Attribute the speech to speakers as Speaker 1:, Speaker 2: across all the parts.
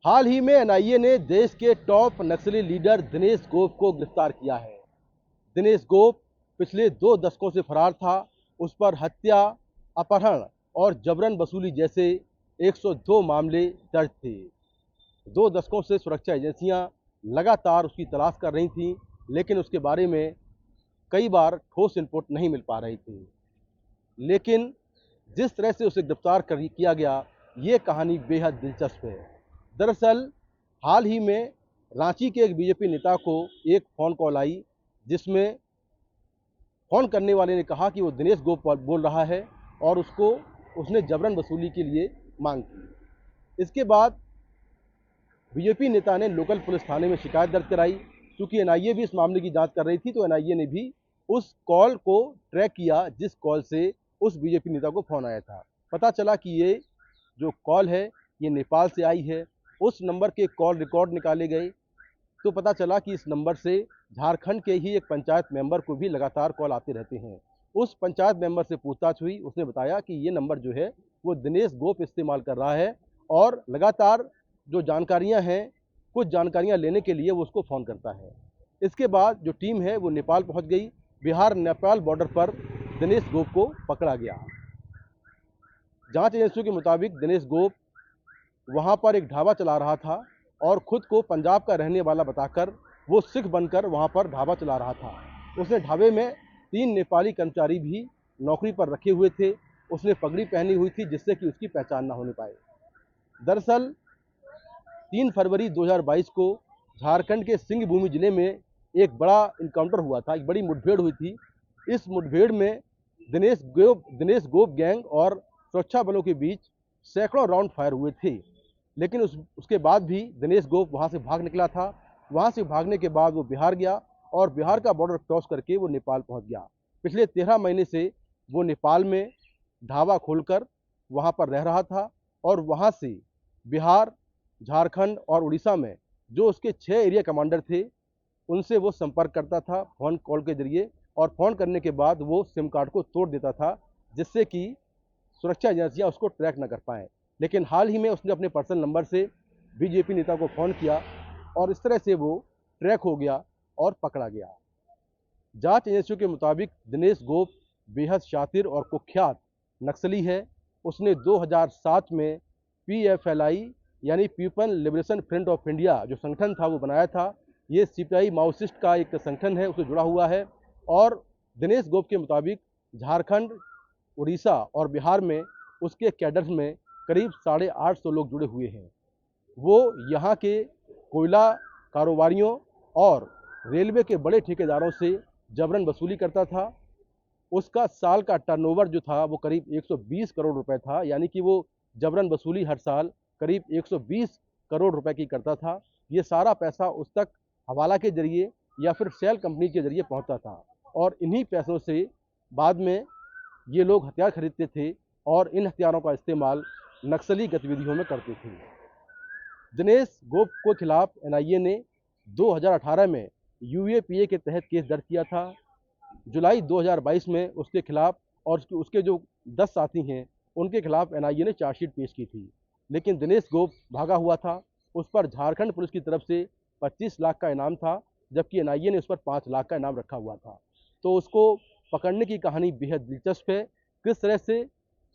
Speaker 1: हाल ही में एनआईए ने देश के टॉप नक्सली लीडर दिनेश गोप को गिरफ्तार किया है। दिनेश गोप पिछले 2 दशकों से फरार था। उस पर हत्या, अपहरण और जबरन वसूली जैसे 102 मामले दर्ज थे। 2 दशकों से सुरक्षा एजेंसियां लगातार उसकी तलाश कर रही थीं, लेकिन उसके बारे में कई बार ठोस इनपुट नहीं मिल पा रही थी। लेकिन जिस तरह से उसे गिरफ्तार किया गया, ये कहानी बेहद दिलचस्प है। दरअसल हाल ही में रांची के एक बीजेपी नेता को एक फ़ोन कॉल आई, जिसमें फ़ोन करने वाले ने कहा कि वो दिनेश गोप बोल रहा है और उसने जबरन वसूली के लिए मांग की। इसके बाद बीजेपी नेता ने लोकल पुलिस थाने में शिकायत दर्ज कराई। चूंकि एनआईए भी इस मामले की जांच कर रही थी, तो एनआईए ने भी उस कॉल को ट्रैक किया जिस कॉल से उस बीजेपी नेता को फ़ोन आया था। पता चला कि ये जो कॉल है ये नेपाल से आई है। उस नंबर के कॉल रिकॉर्ड निकाले गए, तो पता चला कि इस नंबर से झारखंड के ही एक पंचायत मेंबर को भी लगातार कॉल आते रहते हैं। उस पंचायत मेंबर से पूछताछ हुई। उसने बताया कि ये नंबर जो है वो दिनेश गोप इस्तेमाल कर रहा है और लगातार जो जानकारियां हैं, कुछ जानकारियां लेने के लिए वो उसको फ़ोन करता है। इसके बाद जो टीम है वो नेपाल पहुंच गई। बिहार नेपाल बॉर्डर पर दिनेश गोप को पकड़ा गया। जांच एजेंसियों के मुताबिक दिनेश गोप वहां पर एक ढाबा चला रहा था और खुद को पंजाब का रहने वाला बताकर वो सिख बनकर वहां पर ढाबा चला रहा था। उसने ढाबे में 3 नेपाली कर्मचारी भी नौकरी पर रखे हुए थे। उसने पगड़ी पहनी हुई थी जिससे कि उसकी पहचान ना होने पाए। दरअसल 3 फरवरी 2022 को झारखंड के सिंहभूमि जिले में एक बड़ा इनकाउंटर हुआ था, एक बड़ी मुठभेड़ हुई थी। इस मुठभेड़ में दिनेश गोप गैंग और सुरक्षा बलों के बीच सैकड़ों राउंड फायर हुए थे। लेकिन उसके बाद भी दिनेश गोप वहां से भाग निकला था। वहां से भागने के बाद वो बिहार गया और बिहार का बॉर्डर क्रॉस करके वो नेपाल पहुंच गया। पिछले 13 महीने से वो नेपाल में ढाबा खोलकर वहां पर रह रहा था और वहां से बिहार, झारखंड और उड़ीसा में जो उसके 6 एरिया कमांडर थे, उनसे वो संपर्क करता था फ़ोन कॉल के जरिए। और फ़ोन करने के बाद वो सिम कार्ड को तोड़ देता था, जिससे कि सुरक्षा एजेंसियां उसको ट्रैक न कर पाएँ। लेकिन हाल ही में उसने अपने पर्सनल नंबर से बीजेपी नेता को फ़ोन किया और इस तरह से वो ट्रैक हो गया और पकड़ा गया। जांच एजेंसियों के मुताबिक दिनेश गोप बेहद शातिर और कुख्यात नक्सली है। उसने 2007 में पीएफएलआई यानी people liberation front of India जो संगठन था वो बनाया था। ये सीपीआई माओइस्ट का एक संगठन है, उससे जुड़ा हुआ है। और दिनेश गोप के मुताबिक झारखंड, उड़ीसा और बिहार में उसके कैडर्स में करीब 850 लोग जुड़े हुए हैं। वो यहाँ के कोयला कारोबारियों और रेलवे के बड़े ठेकेदारों से जबरन वसूली करता था। उसका साल का टर्नओवर जो था वो करीब 120 करोड़ रुपए था, यानी कि वो जबरन वसूली हर साल करीब 120 करोड़ रुपए की करता था। ये सारा पैसा उस तक हवाला के जरिए या फिर सेल कंपनी के जरिए पहुंचता था और इन्हीं पैसों से बाद में ये लोग हथियार खरीदते थे और इन हथियारों का इस्तेमाल नक्सली गतिविधियों में करते थे। दिनेश गोप के खिलाफ एनआईए ने 2018 में यूएपीए के तहत केस दर्ज किया था। जुलाई 2022 में उसके खिलाफ और उसके जो 10 साथी हैं उनके खिलाफ एनआईए ने चार्जशीट पेश की थी। लेकिन दिनेश गोप भागा हुआ था। उस पर झारखंड पुलिस की तरफ से 25 लाख का इनाम था, जबकि एनआईए ने उस पर 5 लाख का इनाम रखा हुआ था। तो उसको पकड़ने की कहानी बेहद दिलचस्प है। किस तरह से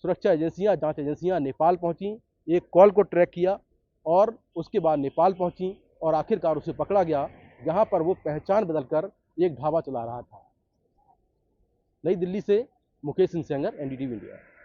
Speaker 1: सुरक्षा एजेंसियां, जांच एजेंसियां नेपाल पहुंची, एक कॉल को ट्रैक किया और उसके बाद नेपाल पहुंची और आखिरकार उसे पकड़ा गया, जहां पर वो पहचान बदलकर एक ढाबा चला रहा था। नई दिल्ली से मुकेश सिंह सेंगर, एनडीटीवी इंडिया।